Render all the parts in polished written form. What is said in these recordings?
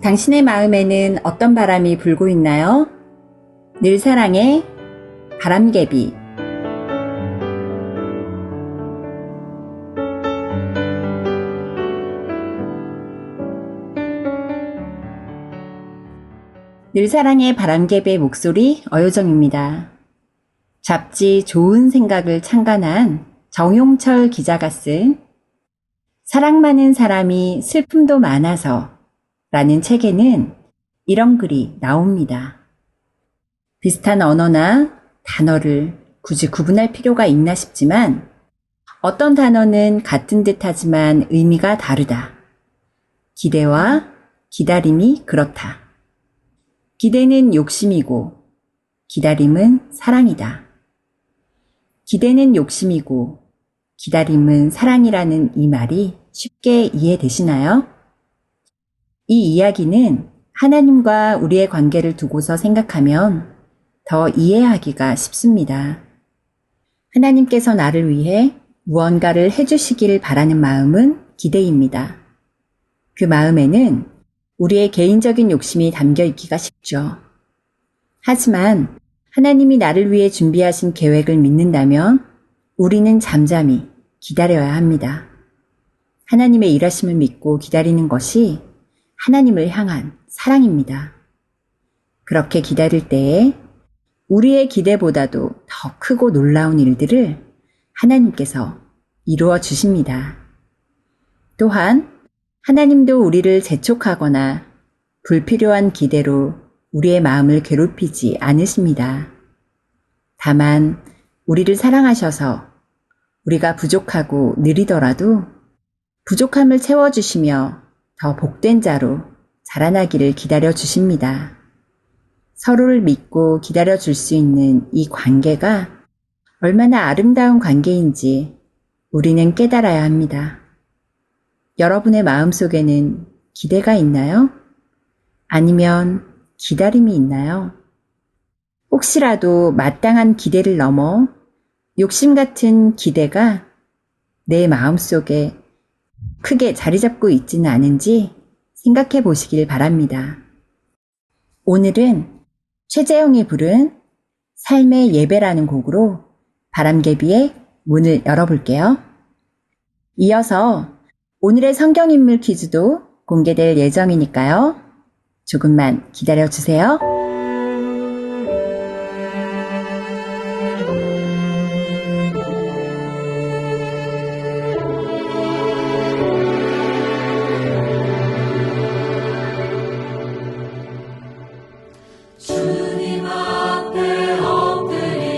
당신의 마음에는 어떤 바람이 불고 있나요? 늘 사랑해, 바람개비. 늘 사랑해 바람개비의 목소리 어효정입니다. 잡지 좋은 생각을 창간한 정용철 기자가 쓴 사랑 많은 사람이 슬픔도 많아서 라는 책에는 이런 글이 나옵니다. 비슷한 언어나 단어를 굳이 구분할 필요가 있나 싶지만 어떤 단어는 같은 듯 하지만 의미가 다르다. 기대와 기다림이 그렇다. 기대는 욕심이고 기다림은 사랑이다. 기대는 욕심이고 기다림은 사랑이라는 이 말이 쉽게 이해되시나요? 이 이야기는 하나님과 우리의 관계를 두고서 생각하면 더 이해하기가 쉽습니다. 하나님께서 나를 위해 무언가를 해주시기를 바라는 마음은 기대입니다. 그 마음에는 우리의 개인적인 욕심이 담겨 있기가 쉽죠. 하지만 하나님이 나를 위해 준비하신 계획을 믿는다면 우리는 잠잠히 기다려야 합니다. 하나님의 일하심을 믿고 기다리는 것이 하나님을 향한 사랑입니다. 그렇게 기다릴 때에 우리의 기대보다도 더 크고 놀라운 일들을 하나님께서 이루어 주십니다. 또한 하나님도 우리를 재촉하거나 불필요한 기대로 우리의 마음을 괴롭히지 않으십니다. 다만 우리를 사랑하셔서 우리가 부족하고 느리더라도 부족함을 채워주시며 더 복된 자로 자라나기를 기다려 주십니다. 서로를 믿고 기다려 줄 수 있는 이 관계가 얼마나 아름다운 관계인지 우리는 깨달아야 합니다. 여러분의 마음속에는 기대가 있나요? 아니면 기다림이 있나요? 혹시라도 마땅한 기대를 넘어 욕심 같은 기대가 내 마음속에 크게 자리 잡고 있지는 않은지 생각해 보시길 바랍니다. 오늘은 최재형이 부른 삶의 예배라는 곡으로 바람개비의 문을 열어볼게요. 이어서 오늘의 성경인물 퀴즈도 공개될 예정이니까요. 조금만 기다려주세요. 주님 앞에 엎드립니다.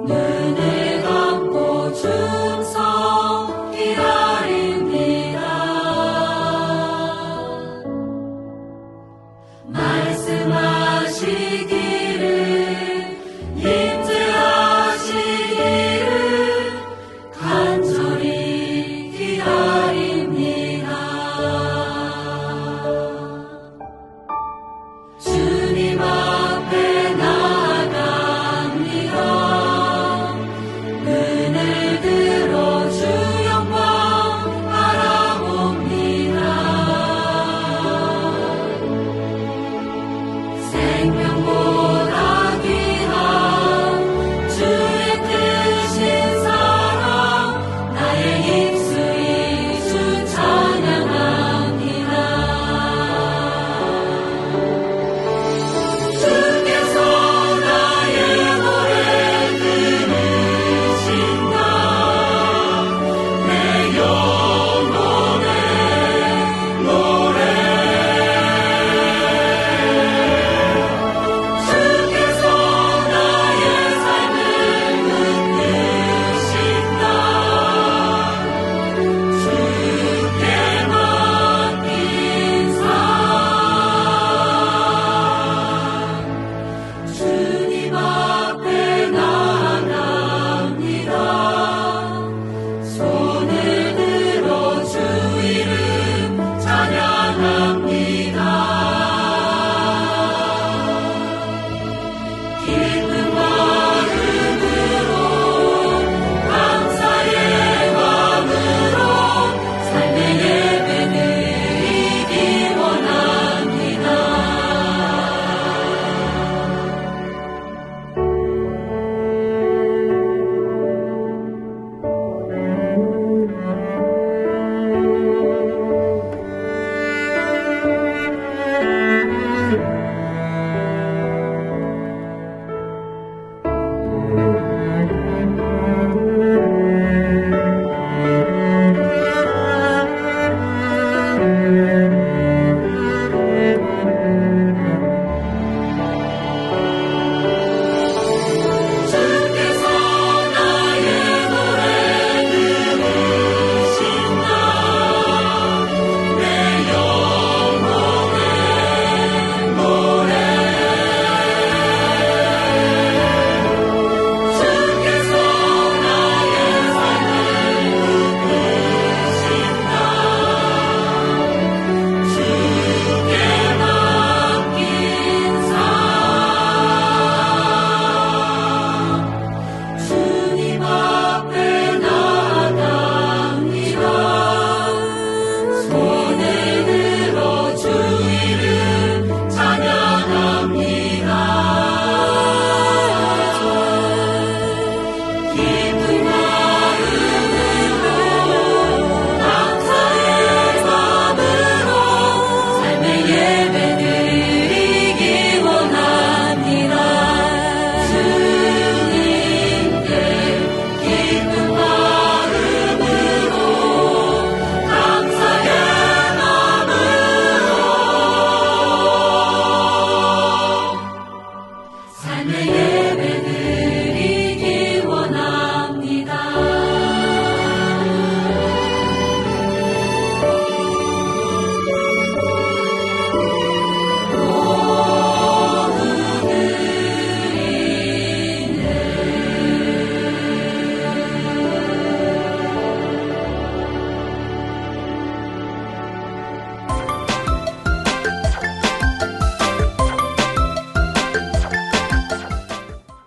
눈을 감고 충성 기다립니다.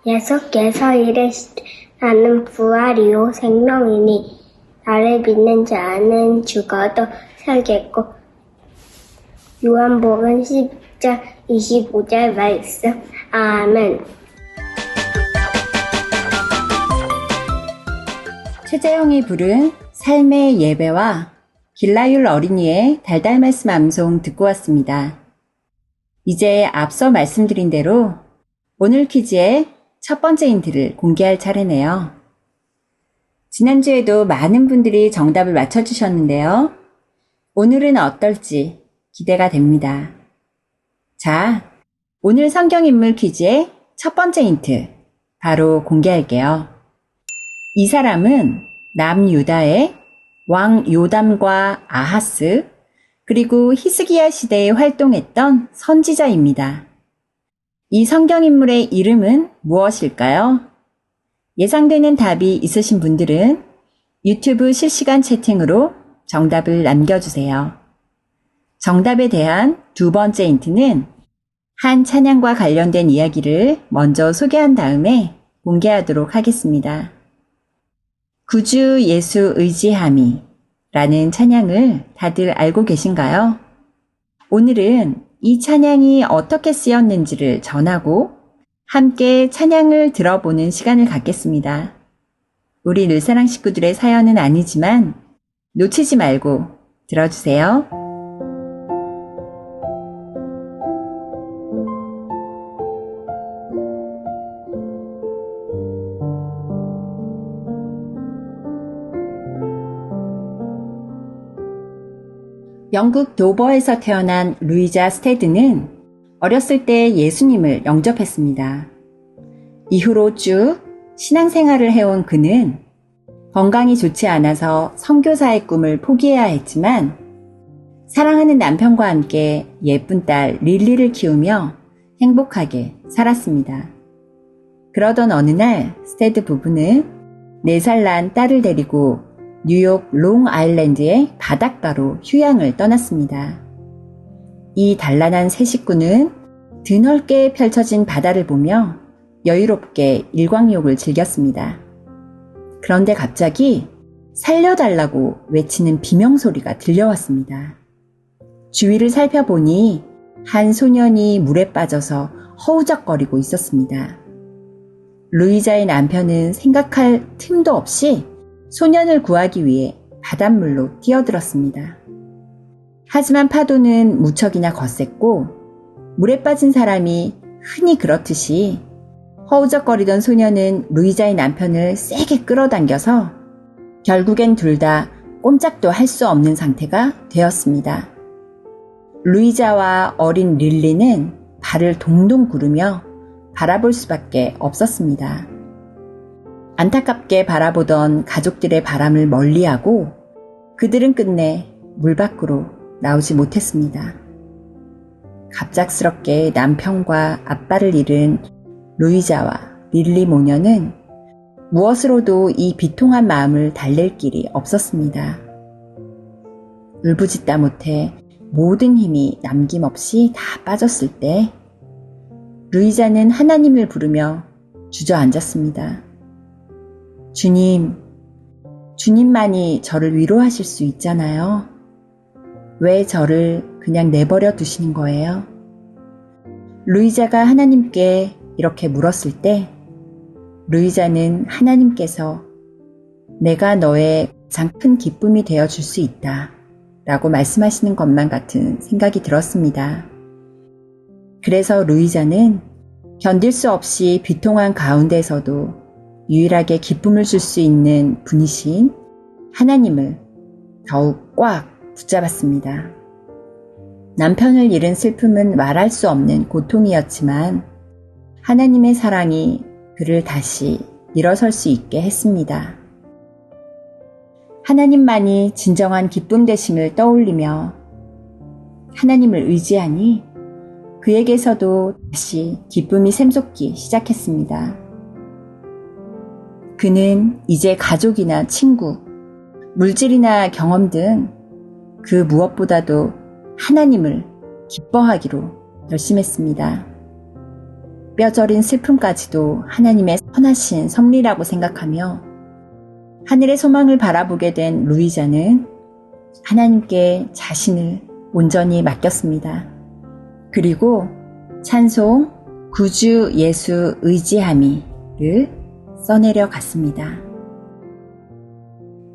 예수께서 이르시되 나는 부활이요 생명이니 나를 믿는 자는 죽어도 살겠고 요한복음 10장 25절 말씀. 아멘. 최재형이 부른 삶의 예배와 길라율 어린이의 달달 말씀 암송 듣고 왔습니다. 이제 앞서 말씀드린 대로 오늘 퀴즈의 첫 번째 힌트를 공개할 차례네요. 지난주에도 많은 분들이 정답을 맞춰주셨는데요. 오늘은 어떨지 기대가 됩니다. 자, 오늘 성경인물 퀴즈의 첫 번째 힌트 바로 공개할게요. 이 사람은 남유다의 왕 요담과 아하스 그리고 히스기야 시대에 활동했던 선지자입니다. 이 성경인물의 이름은 무엇일까요? 예상되는 답이 있으신 분들은 유튜브 실시간 채팅으로 정답을 남겨주세요. 정답에 대한 두 번째 힌트는 한 찬양과 관련된 이야기를 먼저 소개한 다음에 공개하도록 하겠습니다. 구주 예수 의지함이 라는 찬양을 다들 알고 계신가요? 오늘은 이 찬양이 어떻게 쓰였는지를 전하고 함께 찬양을 들어보는 시간을 갖겠습니다. 우리 늘사랑 식구들의 사연은 아니지만 놓치지 말고 들어주세요. 영국 도버에서 태어난 루이자 스테드는 어렸을 때 예수님을 영접했습니다. 이후로 쭉 신앙생활을 해온 그는 건강이 좋지 않아서 선교사의 꿈을 포기해야 했지만 사랑하는 남편과 함께 예쁜 딸 릴리를 키우며 행복하게 살았습니다. 그러던 어느 날 스테드 부부는 4살 난 딸을 데리고 뉴욕 롱아일랜드의 바닷가로 휴양을 떠났습니다. 이 단란한 세 식구는 드넓게 펼쳐진 바다를 보며 여유롭게 일광욕을 즐겼습니다. 그런데 갑자기 살려달라고 외치는 비명소리가 들려왔습니다. 주위를 살펴보니 한 소년이 물에 빠져서 허우적거리고 있었습니다. 루이자의 남편은 생각할 틈도 없이 소년을 구하기 위해 바닷물로 뛰어들었습니다. 하지만 파도는 무척이나 거셌고 물에 빠진 사람이 흔히 그렇듯이 허우적거리던 소년은 루이자의 남편을 세게 끌어당겨서 결국엔 둘 다 꼼짝도 할 수 없는 상태가 되었습니다. 루이자와 어린 릴리는 발을 동동 구르며 바라볼 수밖에 없었습니다. 안타깝게 바라보던 가족들의 바람을 멀리하고 그들은 끝내 물 밖으로 나오지 못했습니다. 갑작스럽게 남편과 아빠를 잃은 루이자와 릴리 모녀는 무엇으로도 이 비통한 마음을 달랠 길이 없었습니다. 울부짖다 못해 모든 힘이 남김없이 다 빠졌을 때 루이자는 하나님을 부르며 주저앉았습니다. 주님, 주님만이 저를 위로하실 수 있잖아요. 왜 저를 그냥 내버려 두시는 거예요? 루이자가 하나님께 이렇게 물었을 때 루이자는 하나님께서 내가 너의 가장 큰 기쁨이 되어줄 수 있다 라고 말씀하시는 것만 같은 생각이 들었습니다. 그래서 루이자는 견딜 수 없이 비통한 가운데서도 유일하게 기쁨을 줄 수 있는 분이신 하나님을 더욱 꽉 붙잡았습니다. 남편을 잃은 슬픔은 말할 수 없는 고통이었지만 하나님의 사랑이 그를 다시 일어설 수 있게 했습니다. 하나님만이 진정한 기쁨 되심을 떠올리며 하나님을 의지하니 그에게서도 다시 기쁨이 샘솟기 시작했습니다. 그는 이제 가족이나 친구, 물질이나 경험 등 그 무엇보다도 하나님을 기뻐하기로 결심했습니다. 뼈저린 슬픔까지도 하나님의 선하신 섭리라고 생각하며 하늘의 소망을 바라보게 된 루이자는 하나님께 자신을 온전히 맡겼습니다. 그리고 찬송 구주 예수 의지함이를 써내려 갔습니다.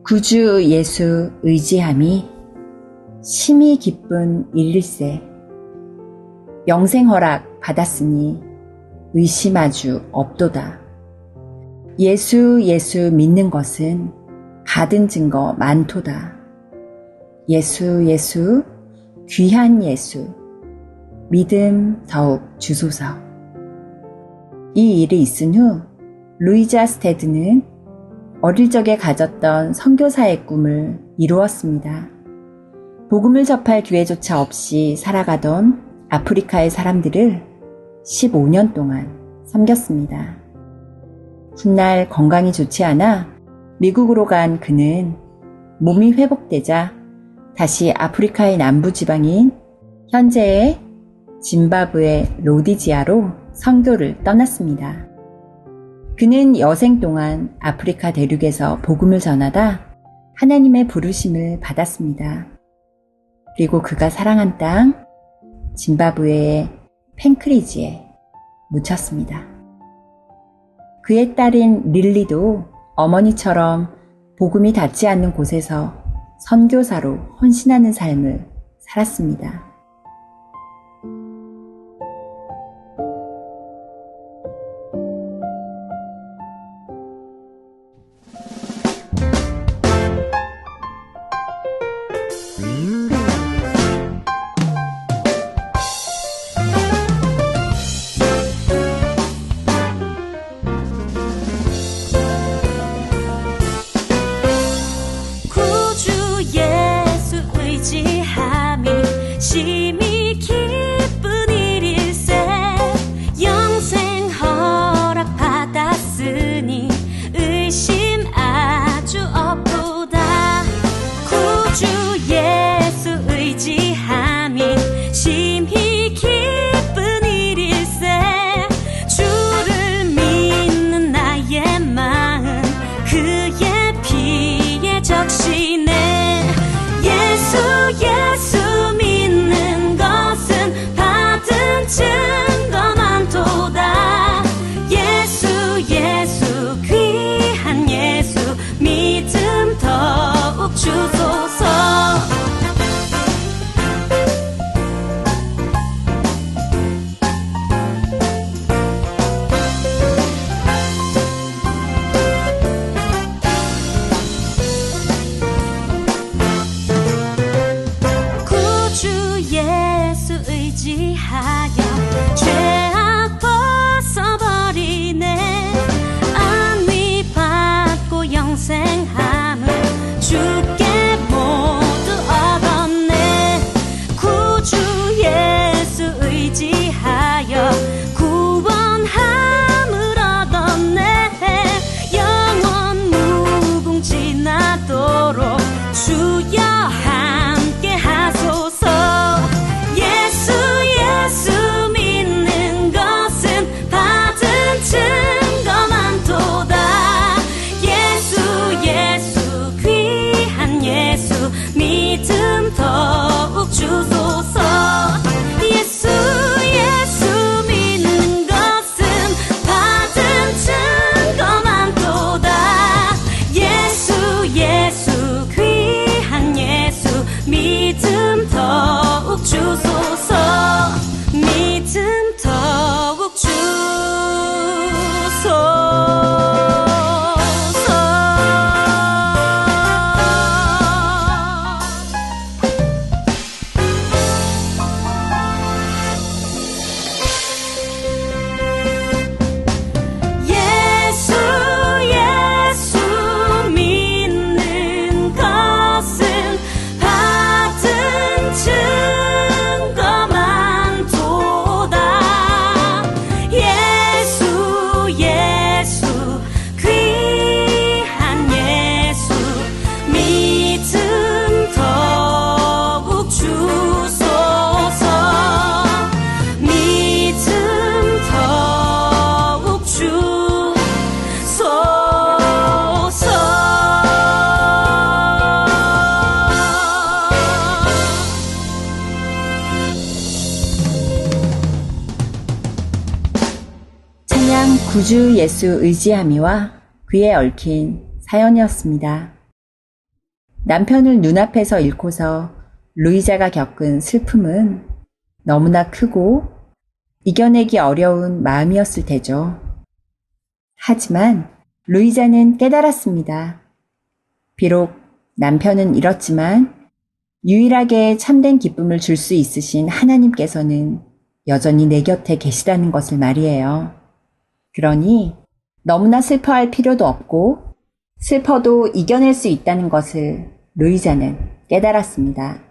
구주 예수 의지함이 심히 기쁜 일일세 영생 허락 받았으니 의심하주 없도다. 예수 믿는 것은 받은 증거 많도다. 예수 귀한 예수 믿음 더욱 주소서. 이 일이 있은 후 루이자 스테드는 어릴 적에 가졌던 선교사의 꿈을 이루었습니다. 복음을 접할 기회조차 없이 살아가던 아프리카의 사람들을 15년 동안 섬겼습니다. 훗날 건강이 좋지 않아 미국으로 간 그는 몸이 회복되자 다시 아프리카의 남부 지방인 현재의 짐바브웨 로디지아로 선교를 떠났습니다. 그는 여생 동안 아프리카 대륙에서 복음을 전하다 하나님의 부르심을 받았습니다. 그리고 그가 사랑한 땅 짐바브웨의 펜크리지에 묻혔습니다. 그의 딸인 릴리도 어머니처럼 복음이 닿지 않는 곳에서 선교사로 헌신하는 삶을 살았습니다. 심히 기쁜 일일세 영생 허락 받았으니 의심 아주 없도다. 구주 예수 의지함이 심히 기쁜 일일세 주를 믿는 나의 마음 그의 피에 적시네. 예수 믿는 것은 받은 증거 많도다. 예수 귀한 예수 믿음 더욱 주소서. 의지하여 죄악 벗어버리네. 안위 받고 영생함을 주께 모두 얻었네. 구주 예수 의지하여 구원함을 얻었네. 영원 무궁지나도록 주여 함께 하소서. 예수 믿는 것은 받은 증거 많도다. 예수 귀한 예수 믿음 더욱 주소서. 예수 믿는 것은 받은 증거 많도다. 예수 귀한 예수 구주 예수 의지함이와 그에 얽힌 사연이었습니다. 남편을 눈앞에서 잃고서 루이자가 겪은 슬픔은 너무나 크고 이겨내기 어려운 마음이었을 테죠. 하지만 루이자는 깨달았습니다. 비록 남편은 잃었지만 유일하게 참된 기쁨을 줄 수 있으신 하나님께서는 여전히 내 곁에 계시다는 것을 말이에요. 그러니 너무나 슬퍼할 필요도 없고 슬퍼도 이겨낼 수 있다는 것을 루이자는 깨달았습니다.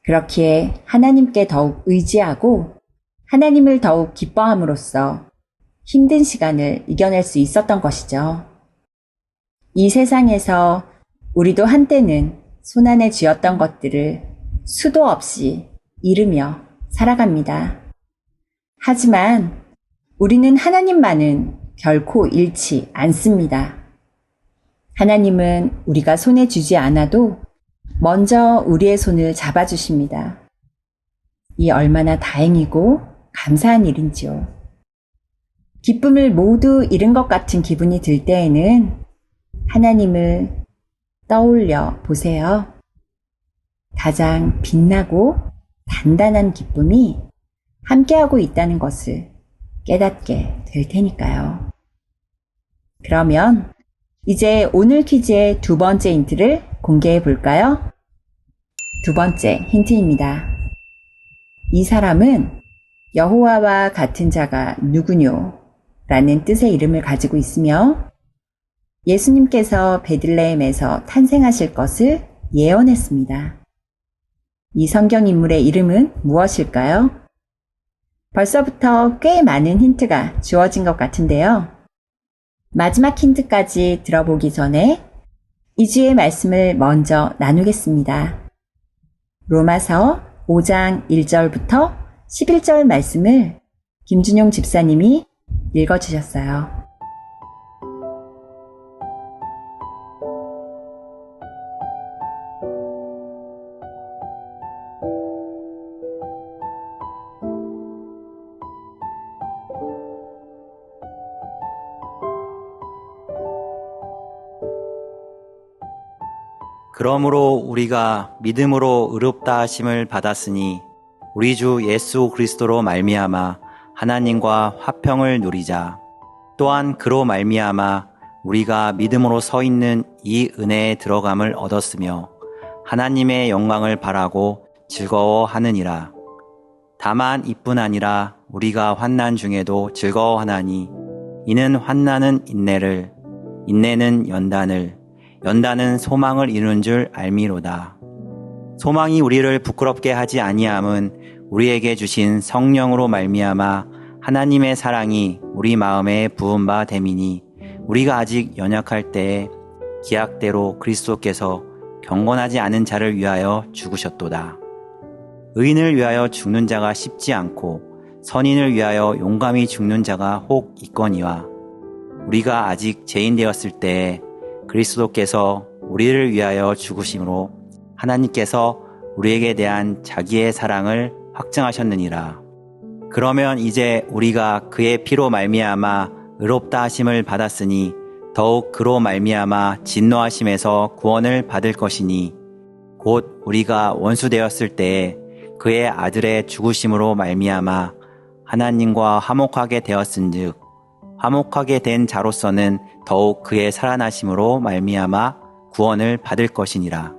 그렇기에 하나님께 더욱 의지하고 하나님을 더욱 기뻐함으로써 힘든 시간을 이겨낼 수 있었던 것이죠. 이 세상에서 우리도 한때는 손안에 쥐었던 것들을 수도 없이 잃으며 살아갑니다. 하지만 우리는 하나님만은 결코 잃지 않습니다. 하나님은 우리가 손에 쥐지 않아도 먼저 우리의 손을 잡아주십니다. 이 얼마나 다행이고 감사한 일인지요. 기쁨을 모두 잃은 것 같은 기분이 들 때에는 하나님을 떠올려 보세요. 가장 빛나고 단단한 기쁨이 함께하고 있다는 것을 깨닫게 될 테니까요. 그러면 이제 오늘 퀴즈의 두 번째 힌트를 공개해 볼까요? 두 번째 힌트입니다. 이 사람은 여호와와 같은 자가 누구뇨? 라는 뜻의 이름을 가지고 있으며 예수님께서 베들레헴에서 탄생하실 것을 예언했습니다. 이 성경 인물의 이름은 무엇일까요? 벌써부터 꽤 많은 힌트가 주어진 것 같은데요. 마지막 힌트까지 들어보기 전에 2주의 말씀을 먼저 나누겠습니다. 로마서 5장 1절부터 11절 말씀을 김준용 집사님이 읽어주셨어요. 그러므로 우리가 믿음으로 의롭다 하심을 받았으니 우리 주 예수 그리스도로 말미암아 하나님과 화평을 누리자. 또한 그로 말미암아 우리가 믿음으로 서 있는 이 은혜에 들어감을 얻었으며 하나님의 영광을 바라고 즐거워하느니라. 다만 이뿐 아니라 우리가 환난 중에도 즐거워하나니 이는 환난은 인내를, 인내는 연단을, 연단은 소망을 이루는 줄 알미로다. 소망이 우리를 부끄럽게 하지 아니함은 우리에게 주신 성령으로 말미암아 하나님의 사랑이 우리 마음에 부은 바 됨이니 우리가 아직 연약할 때에 기약대로 그리스도께서 경건하지 않은 자를 위하여 죽으셨도다. 의인을 위하여 죽는 자가 쉽지 않고 선인을 위하여 용감히 죽는 자가 혹 있거니와 우리가 아직 죄인 되었을 때에 그리스도께서 우리를 위하여 죽으심으로 하나님께서 우리에게 대한 자기의 사랑을 확증하셨느니라. 그러면 이제 우리가 그의 피로 말미암아 의롭다 하심을 받았으니 더욱 그로 말미암아 진노하심에서 구원을 받을 것이니 곧 우리가 원수 되었을 때에 그의 아들의 죽으심으로 말미암아 하나님과 화목하게 되었은즉 화목하게 된 자로서는 더욱 그의 살아나심으로 말미암아 구원을 받을 것이니라.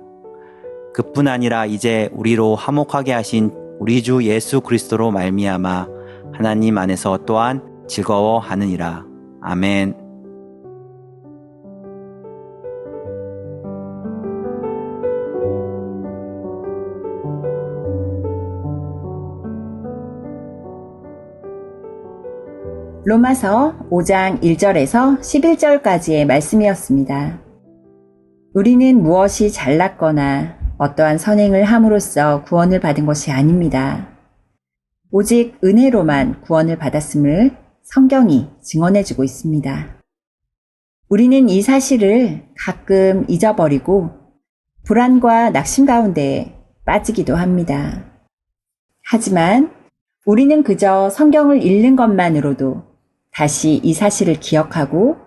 그뿐 아니라 이제 우리로 화목하게 하신 우리 주 예수 그리스도로 말미암아 하나님 안에서 또한 즐거워하느니라. 아멘. 로마서 5장 1절에서 11절까지의 말씀이었습니다. 우리는 무엇이 잘났거나 어떠한 선행을 함으로써 구원을 받은 것이 아닙니다. 오직 은혜로만 구원을 받았음을 성경이 증언해주고 있습니다. 우리는 이 사실을 가끔 잊어버리고 불안과 낙심 가운데 빠지기도 합니다. 하지만 우리는 그저 성경을 읽는 것만으로도 다시 이 사실을 기억하고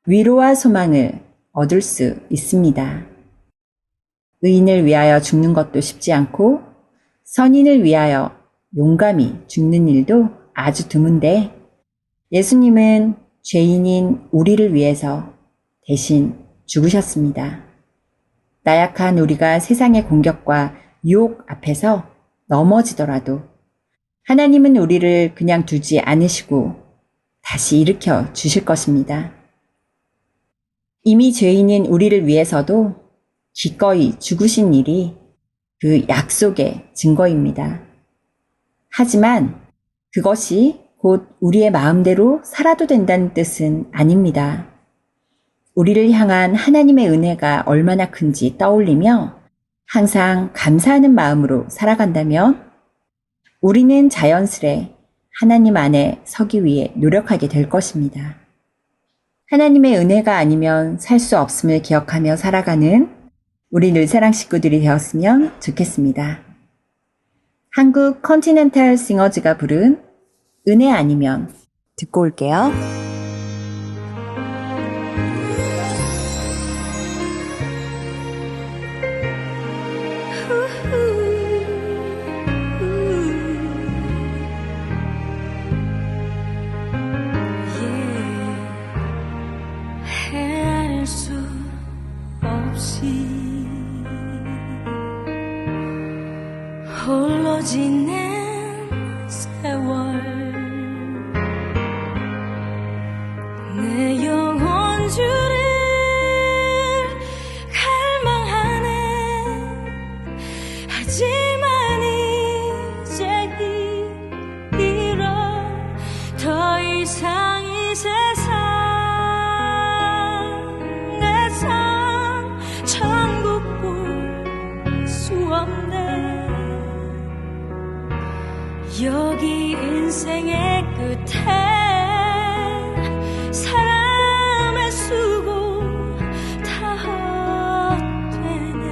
위로와 소망을 얻을 수 있습니다. 의인을 위하여 죽는 것도 쉽지 않고 선인을 위하여 용감히 죽는 일도 아주 드문데 예수님은 죄인인 우리를 위해서 대신 죽으셨습니다. 나약한 우리가 세상의 공격과 유혹 앞에서 넘어지더라도 하나님은 우리를 그냥 두지 않으시고 다시 일으켜 주실 것입니다. 이미 죄인인 우리를 위해서도 기꺼이 죽으신 일이 그 약속의 증거입니다. 하지만 그것이 곧 우리의 마음대로 살아도 된다는 뜻은 아닙니다. 우리를 향한 하나님의 은혜가 얼마나 큰지 떠올리며 항상 감사하는 마음으로 살아간다면 우리는 자연스레 하나님 안에 서기 위해 노력하게 될 것입니다. 하나님의 은혜가 아니면 살 수 없음을 기억하며 살아가는 우리 늘사랑 식구들이 되었으면 좋겠습니다. 한국 컨티넨탈 싱어즈가 부른 은혜 아니면 듣고 올게요. 헤아릴 수 없이 홀로 지낸 세월 내 영혼주를 갈망하네. 하지만 이제 잃어 더 이상 이 세상에선 천국 볼 수 없네. 여기 인생의 끝에 사람의 수고 다 헛되네.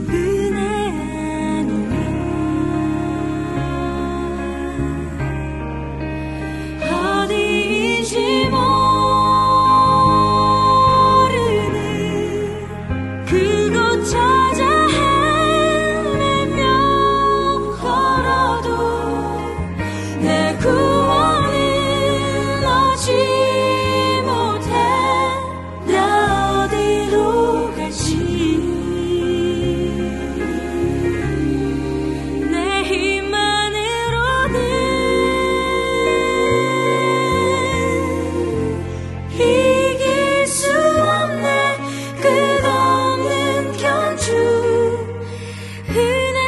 은혜 아니면 어디인지 모르는 그곳 찾아 내 구원은 얻지 못해. 나 어디로 갈지 내 힘만으로는 이길 수 없네. 끝없는 견주 은혜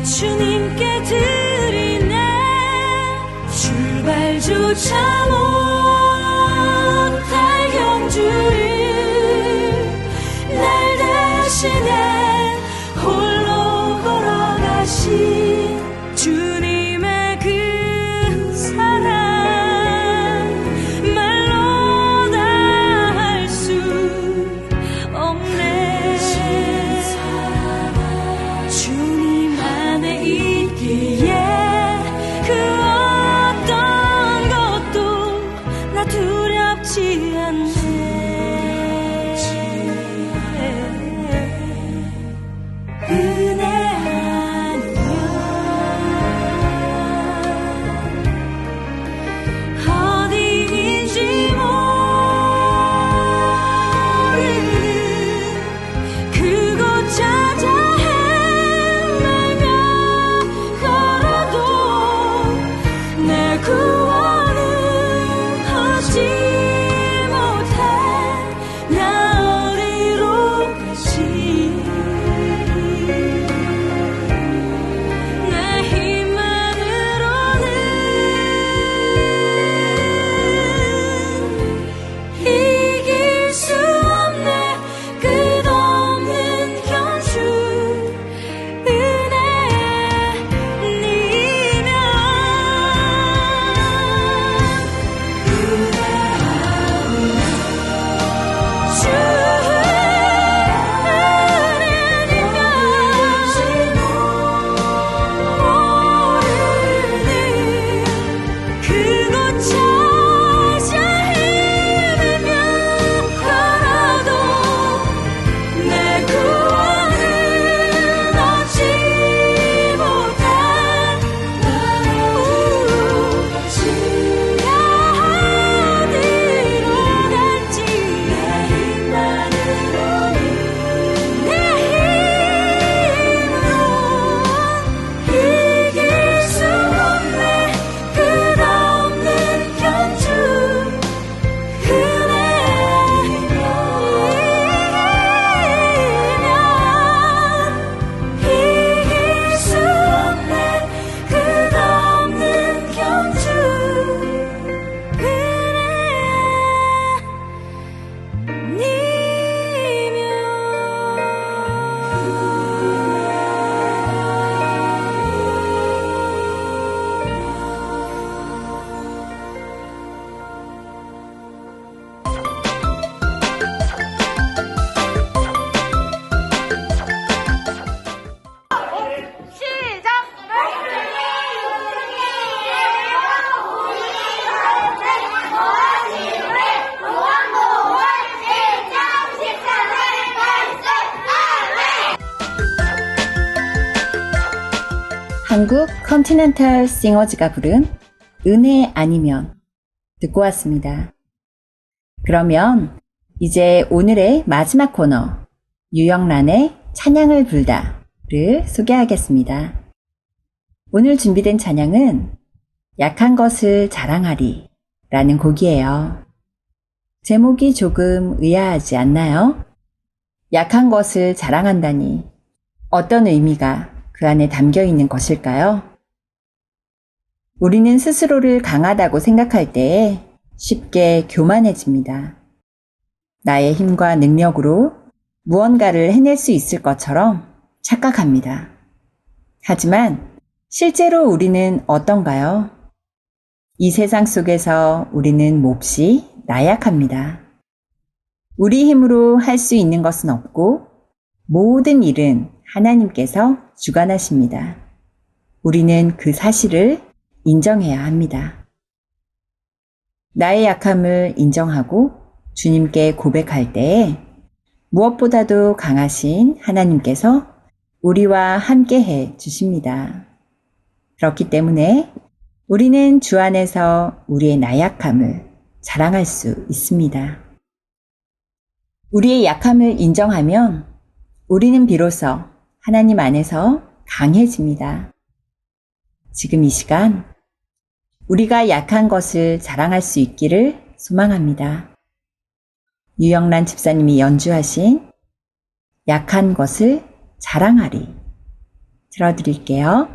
주님께 드리네. 출발조차 못할 경주를 날 대신해 홀로 걸어가신 주님의 그 사랑 말로 다 할 수 없네. 주님 안에 있기에 그 어떤 것도 한국 컨티넨탈 싱어즈가 부른 은혜 아니면 듣고 왔습니다. 그러면 이제 오늘의 마지막 코너 유영란의 찬양을 불다를 소개하겠습니다. 오늘 준비된 찬양은 약한 것을 자랑하리 라는 곡이에요. 제목이 조금 의아하지 않나요? 약한 것을 자랑한다니 어떤 의미가 그 안에 담겨 있는 것일까요? 우리는 스스로를 강하다고 생각할 때에 쉽게 교만해집니다. 나의 힘과 능력으로 무언가를 해낼 수 있을 것처럼 착각합니다. 하지만 실제로 우리는 어떤가요? 이 세상 속에서 우리는 몹시 나약합니다. 우리 힘으로 할 수 있는 것은 없고 모든 일은 하나님께서 주관하십니다. 우리는 그 사실을 인정해야 합니다. 나의 약함을 인정하고 주님께 고백할 때에 무엇보다도 강하신 하나님께서 우리와 함께 해 주십니다. 그렇기 때문에 우리는 주 안에서 우리의 나약함을 자랑할 수 있습니다. 우리의 약함을 인정하면 우리는 비로소 하나님 안에서 강해집니다. 지금 이 시간 우리가 약한 것을 자랑할 수 있기를 소망합니다. 유영란 집사님이 연주하신 약한 것을 자랑하리 들어드릴게요.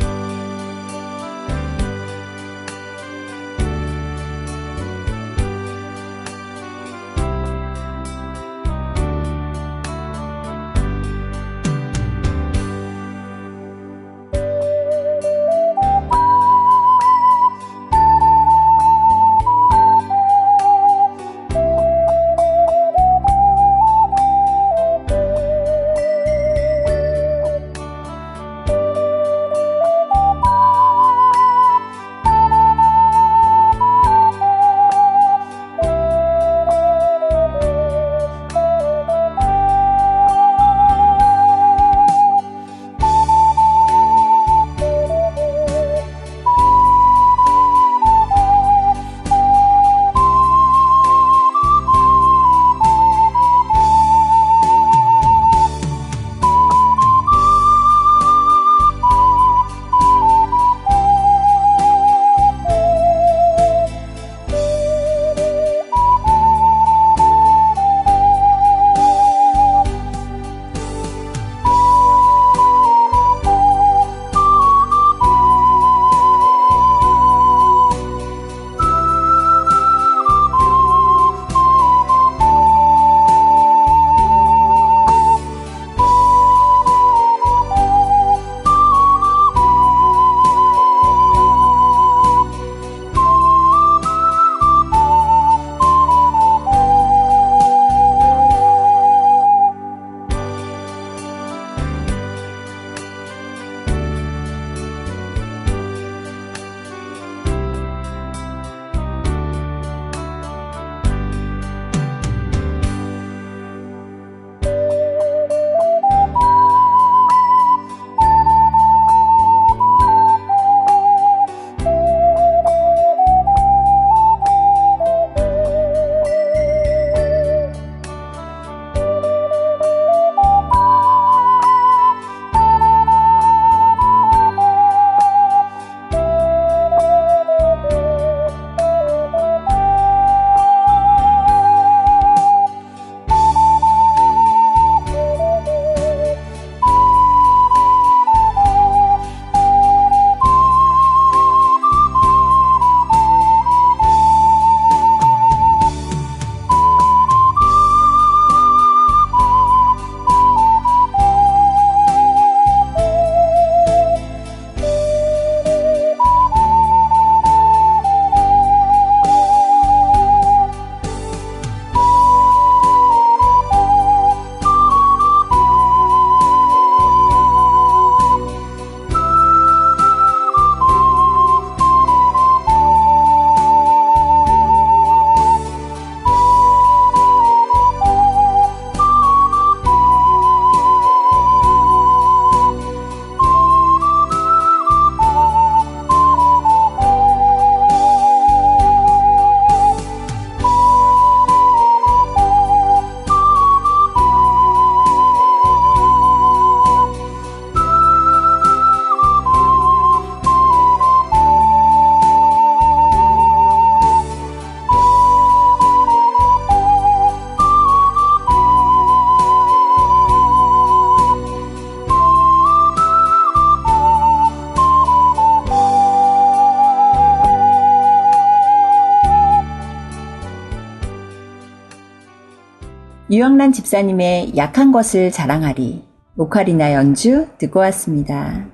유영란 집사님의 약한 것을 자랑하리 오카리나 연주 듣고 왔습니다.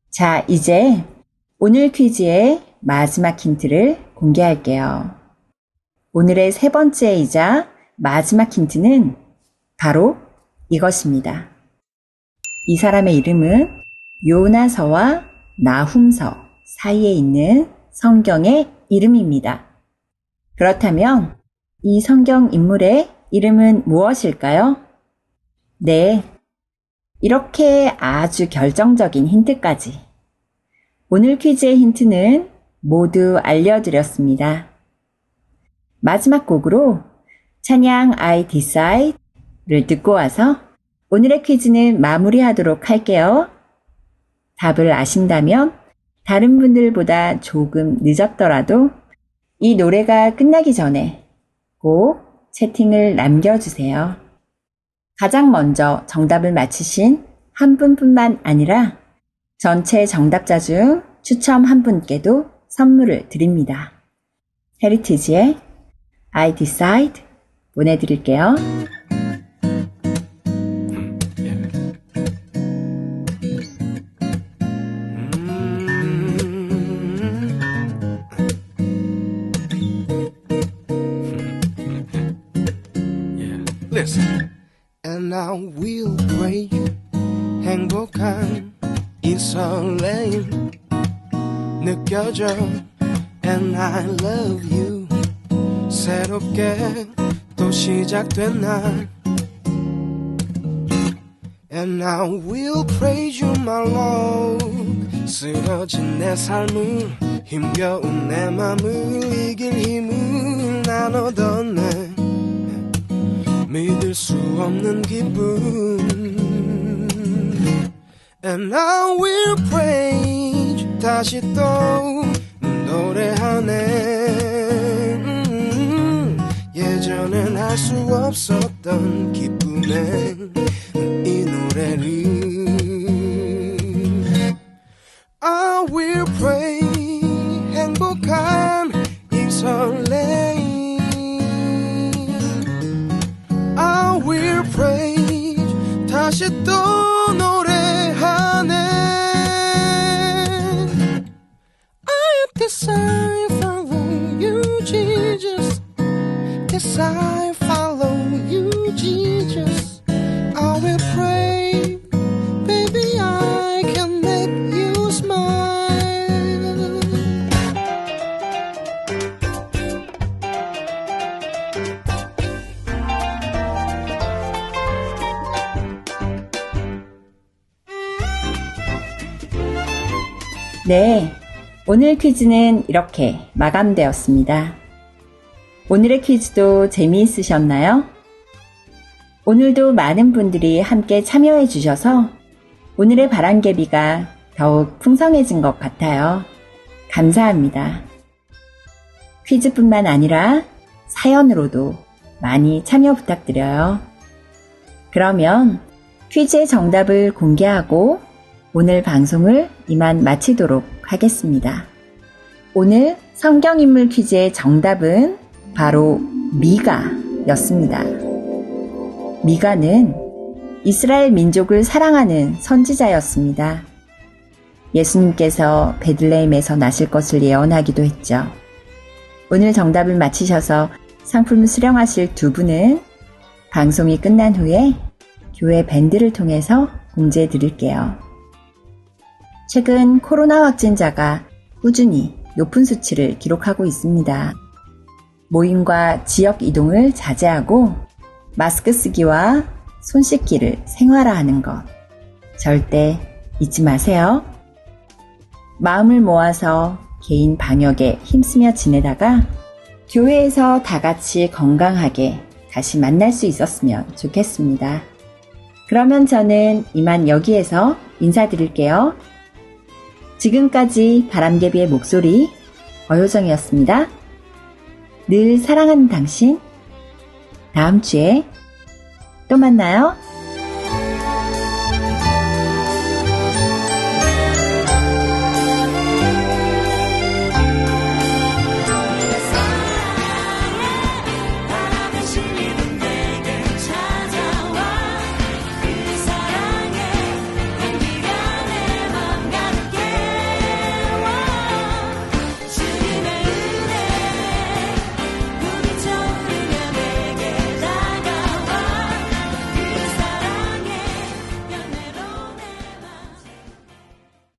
자, 이제 오늘 퀴즈의 마지막 힌트를 공개할게요. 오늘의 세 번째이자 마지막 힌트는 바로 이것입니다. 이 사람의 이름은 요나서와 나훔서 사이에 있는 성경의 이름입니다. 그렇다면 이 성경 인물의 이름은 무엇일까요? 네, 이렇게 아주 결정적인 힌트까지. 오늘 퀴즈의 힌트는 모두 알려드렸습니다. 마지막 곡으로 찬양 I Decide를 듣고 와서 오늘의 퀴즈는 마무리하도록 할게요. 답을 아신다면 다른 분들보다 조금 늦었더라도 이 노래가 끝나기 전에 꼭 채팅을 남겨주세요. 가장 먼저 정답을 맞히신 한 분뿐만 아니라 전체 정답자 중 추첨 한 분께도 선물을 드립니다. 헤리티지의 I Decide 보내드릴게요. Listen. And I will pray 행복한 이 설레임 느껴져 And I love you 새롭게 또 시작된 날 And I will praise you my Lord 쓰러진 내 삶을 힘겨운 내 맘을 이길 힘을 나눠뒀네 믿을 수 없는 기분 And I will praise 다시 또 노래하네 예전엔 할 수 없었던 기쁨의 이 노래를 I will pray 행복한 이 설레임 I will praise 다시 또 노래하네 I decide follow you Jesus Yes I follow you Jesus I will pray baby I can make you smile 네, 오늘 퀴즈는 이렇게 마감되었습니다. 오늘의 퀴즈도 재미있으셨나요? 오늘도 많은 분들이 함께 참여해 주셔서 오늘의 바람개비가 더욱 풍성해진 것 같아요. 감사합니다. 퀴즈뿐만 아니라 사연으로도 많이 참여 부탁드려요. 그러면 퀴즈의 정답을 공개하고 오늘 방송을 이만 마치도록 하겠습니다. 오늘 성경인물 퀴즈의 정답은 바로 미가였습니다. 미가는 이스라엘 민족을 사랑하는 선지자였습니다. 예수님께서 베들레헴에서 나실 것을 예언하기도 했죠. 오늘 정답을 맞히셔서 상품을 수령하실 두 분은 방송이 끝난 후에 교회 밴드를 통해서 공지해 드릴게요. 최근 코로나 확진자가 꾸준히 높은 수치를 기록하고 있습니다. 모임과 지역 이동을 자제하고 마스크 쓰기와 손 씻기를 생활화하는 것 절대 잊지 마세요. 마음을 모아서 개인 방역에 힘쓰며 지내다가 교회에서 다 같이 건강하게 다시 만날 수 있었으면 좋겠습니다. 그러면 저는 이만 여기에서 인사드릴게요. 지금까지 바람개비의 목소리 어효정이었습니다. 늘 사랑하는 당신, 다음 주에 또 만나요.